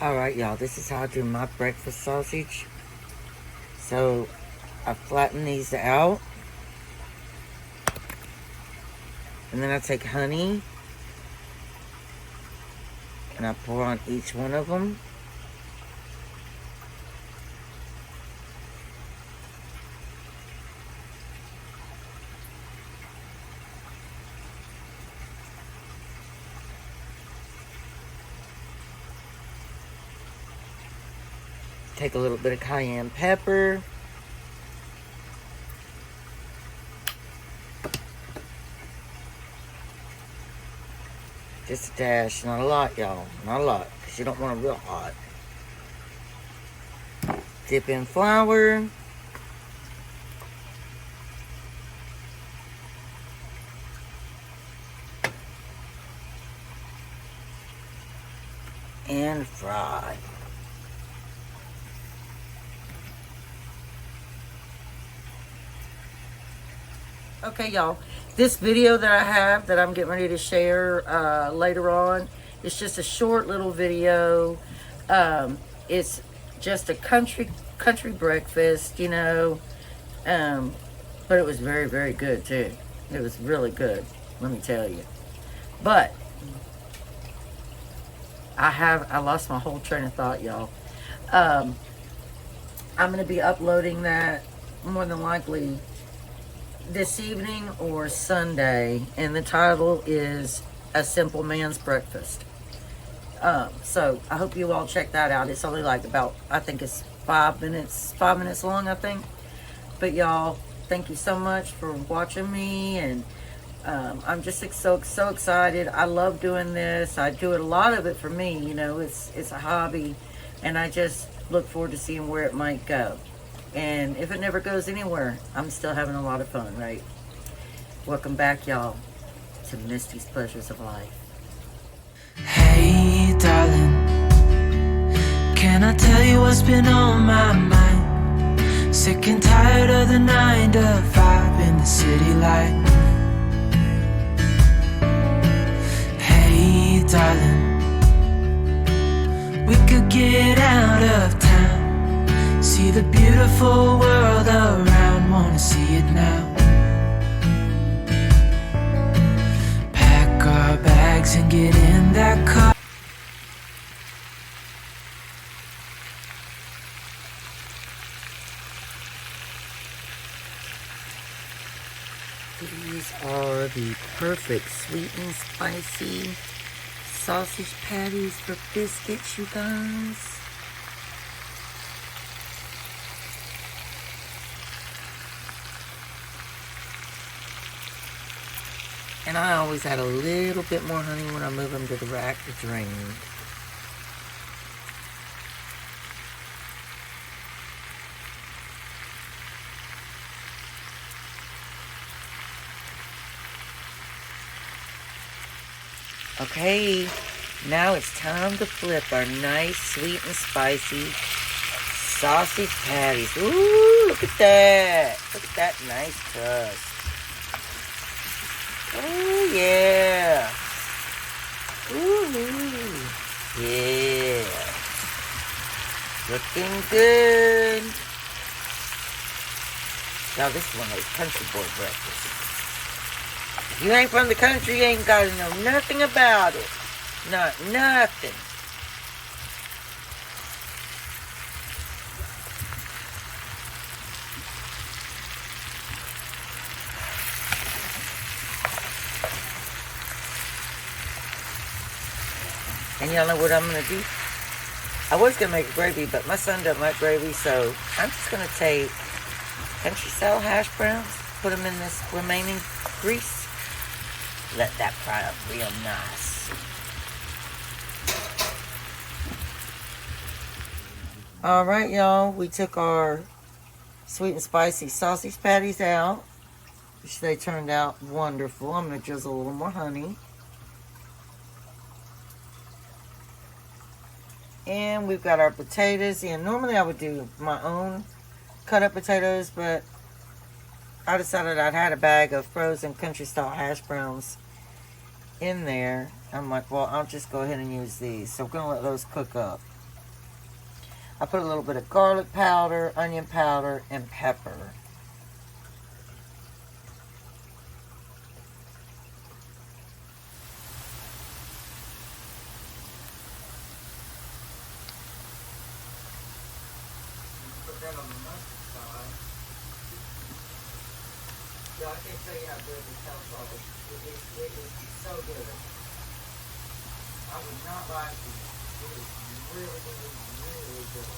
Alright, y'all, this is how I do my breakfast sausage. So, I flatten these out. And then I take honey. And I pour on each one of them. Take a little bit of cayenne pepper. Just a dash, not a lot, y'all. Not a lot, because you don't want it real hot. Dip in flour. And fry. Okay, y'all, this video that I have that I'm getting ready to share later on, it's just a short little video. It's just a country breakfast, you know, but it was very, very good too. It was really good, let me tell you. But I lost my whole train of thought, y'all. I'm going to be uploading that more than likely this evening or Sunday, and the title is A Simple Man's Breakfast. So I hope you all check that out. It's only like about, I think it's 5 minutes long, I think. But y'all, thank you so much for watching me, and I'm just so excited. I love doing this. I do it, a lot of it for me, you know, it's a hobby, and I just look forward to seeing where it might go. And if it never goes anywhere, I'm still having a lot of fun, right? Welcome back, y'all, to Misty's Pleasures of Life. Hey, darling, can I tell you what's been on my mind? Sick and tired of the 9 to 5 in the city light. Hey, darling, we could get out of town, see the beautiful world around, wanna see it now. Pack our bags and get in that car. These are the perfect sweet and spicy sausage patties for biscuits, you guys. And I always add a little bit more honey when I move them to the rack to drain. Okay, now it's time to flip our nice, sweet and spicy sausage patties. Ooh, look at that. Look at that nice crust. Oh, yeah. Ooh, yeah. Looking good. Now, this is one of those country boy breakfasts. If you ain't from the country, you ain't got to know nothing about it. Not nothing. And y'all know what I'm going to do? I was going to make gravy, but my son doesn't like gravy, so I'm just going to take country style hash browns, put them in this remaining grease, let that fry up real nice. Alright, y'all, we took our sweet and spicy sausage patties out, which they turned out wonderful. I'm going to drizzle a little more honey. And we've got our potatoes in. Normally I would do my own cut up potatoes, but I decided I'd had a bag of frozen country style hash browns in there. I'm like, well, I'll just go ahead and use these. So I'm going to let those cook up. I put a little bit of garlic powder, onion powder, and pepper. Put that on the mustard side. Y'all, I can't tell you how good this salsa is. It is so good. I would not lie to you. It is really, really, really good.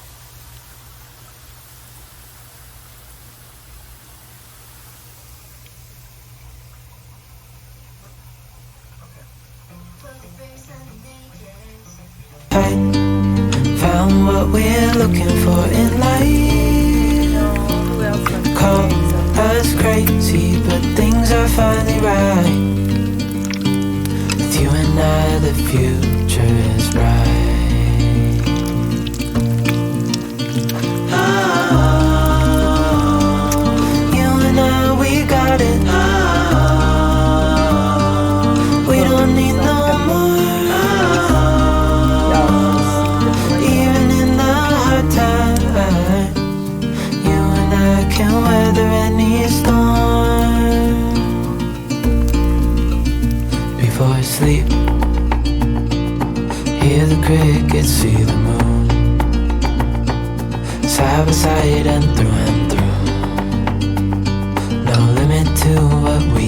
Found what we're looking for in life. Call us crazy, but things are finally right. With you and I, the future is bright. Oh, you and I, we got it. Oh, we don't need no more. Even in the hard times, you and I can weather any storm. Before I sleep, hear the crickets, see the moon, side by side and through. No limit to what we